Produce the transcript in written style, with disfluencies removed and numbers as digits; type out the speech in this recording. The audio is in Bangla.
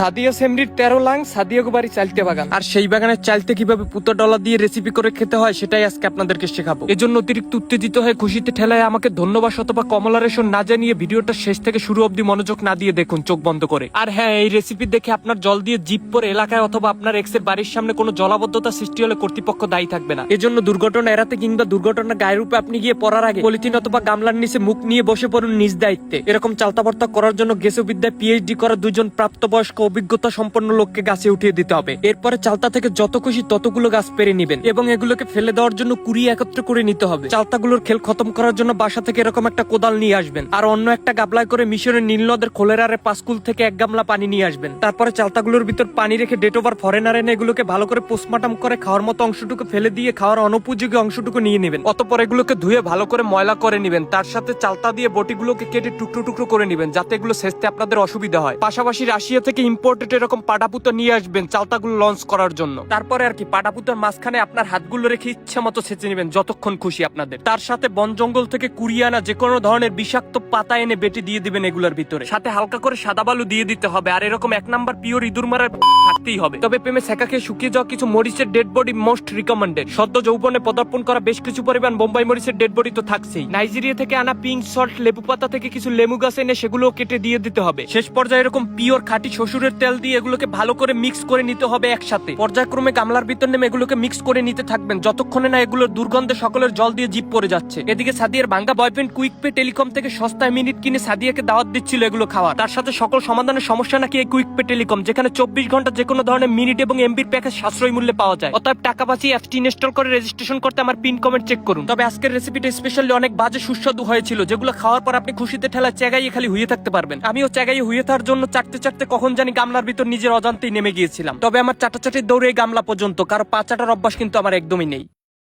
সাদিয়া সেমরির 13 লাং সাদিয়া গো বাড়ি চালতে বাগান, আর সেই বাগানের চালতে কিভাবে পুতো ডলা দিয়ে রেসিপি করে খেতে হয় সেটাই আজকে আপনাদেরকে শেখাবো। এজন্য অতিরিক্ত উত্তেজিত হয়ে খুশিতে ঠেলায় আমাকে ধন্যবাদ অথবা কমলারেশন না জানিয়ে ভিডিওটা শেষ থেকে শুরু অবধি মনোযোগ না দিয়ে দেখুন চোখ বন্ধ করে। আর হ্যাঁ, এই রেসিপি দেখে আপনার জল দিয়ে জিপ পরে এলাকায় অথবা আপনার এক্সের বাড়ির সামনে কোনো জলাবদ্ধতা সৃষ্টি হলে কর্তৃপক্ষ দায়ী থাকবে না। এজন্য দুর্ঘটনা এড়াতে কিংবা দুর্ঘটনা গায়ের রূপে আপনি গিয়ে পড়ার আগে পলিথিন অথবা গামলার নিচে মুখ নিয়ে বসে পড়ুন নিজ দায়িত্বে। এরকম চালতাবর্তা করার জন্য গেসবিদ্যায় পিএইচডি করা দুজন প্রাপ্তবয়স্ক অভিজ্ঞতা সম্পন্ন লোককে গাছে উঠিয়ে দিতে হবে। এরপরে চালতা থেকে যত খুশি ততগুলো গাছ পেরে নিবেন এবং এগুলোকে ফেলে দেওয়ার জন্য কুড়িয়ে একত্র করে নিতে হবে। চালতাগুলোর খেল খতম করার জন্য বাসা থেকে এরকম একটা কোদাল নিয়ে আসবেন, আর অন্য একটা গাবলায় করে মিশরের নীল নদের খোলেরারে পাঁচকুল থেকে 1 গামলা পানি নিয়ে আসবেন। তারপরে চালতাগুলোর ভিতর পানি রেখে ডেট ওভার ফরেনার এনে এগুলোকে ভালো করে পোস্টমর্টম করে খাওয়ার মতো অংশটুকু ফেলে দিয়ে খাওয়ার অনুপযোগী অংশটুকু নিয়ে নেবেন। অতঃপর এগুলোকে ধুয়ে ভালো করে ময়লা করে নেবেন। তার সাথে চালতা দিয়ে বটিগুলোকে কেটে টুকরো টুকরো করে নেবেন যাতে এগুলো সেচতে আপনাদের অসুবিধা হয়। পাশাপাশি রাশিয়া থেকে ইম্পোর্টেড এরকম পাটাপুতো নিয়ে আসবেন চালতাগুলো লঞ্চ করার জন্য। তারপরে আর কি পাটাপুতোর মাঝখানে আপনার হাতগুলো রেখে ইচ্ছা মতো ছেঁচে নেবেন যতক্ষণ খুশি আপনাদের। তার সাথে বন জঙ্গল থেকে কুড়িয়ে আনা যে কোনো ধরনের বিষাক্ত পাতা এনে বেটে দিয়ে দিবেন এগুলোর ভিতরে। সাথে হালকা করে সাদা বালু দিয়ে দিতে হবে, আর এরকম 1 নাম্বার পিওর ইঁদুর মারার থাকতেই হবে। তবে প্রেমে সেকা খেয়ে শুকিয়ে যাওয়া কিছু মরিচের ডেড বডি মোস্ট রিকমেন্ডেড। সদ্য যৌবনে পদার্পণ করা বেশ কিছু পরিমাণ বোম্বাই মরিচের ডেড বডি তো থাকছেই। নাইজেরিয়া থেকে আনা পিঙ্ক সল্ট লেবু পাতা থেকে কিছু লেবু গাছ এনে সেগুলো কেটে দিয়ে দিতে হবে। শেষ পর্যায়ে এরকম পিওর খাঁটি শ্বশুরের তেল দিয়ে এগুলোকে ভালো করে মিক্স করে নিতে হবে একসাথে। পর্যায়ক্রমে গামলার ভিতর নেমে এগুলোকে মিক্স করে নিতে থাকবেন যতক্ষণে না এগুলোর দুর্গন্ধে সকলের জল দিয়ে জিপ পড়ে যাচ্ছে। এদিকে সাদিয়ার ভাঙ্গা বয়ফ্রেন্ড কুইক পে টেলিকম থেকে সস্তায় মিনিট কিনে সাদিয়াকে দাওয়াত দিচ্ছিল এগুলো খাওয়া। তার সাথে সকল সমাধানের সমস্যা নাকি এই কুইক পে টেলিকম, যেখানে 24 ঘন্টা যে কোনো ধরনের মিনিট এবং এমবির প্যাকেজ সাশ্রয়ী মূল্যে পাওয়া যায়। অতএব টাকা বাঁচিয়ে অ্যাপটি ইনস্টল করে রেজিস্ট্রেশন করতে আমার পিন কমেন্ট চেক করুন। তবে আজকের রেসিপিটা স্পেশালি অনেক বাজে সুস্বাদু হয়েছিল, যেগুলো খাওয়ার পর আপনি খুশিতে ঠেলা চেগাইয়ে খালি হুয়ে থাকতে পারবেন। আমিও চেগাইয়ে হুয়ে থাকার জন্য চাটতে চাটতে কখন জানি গামলার ভিতর নিজের অজান্তেই নেমে গিয়েছিলাম। তবে আমার চাটাচাটির দৌড়ে এই গামলা পর্যন্ত, কারো পা চাটার অভ্যাস কিন্তু আমার একদমই নেই।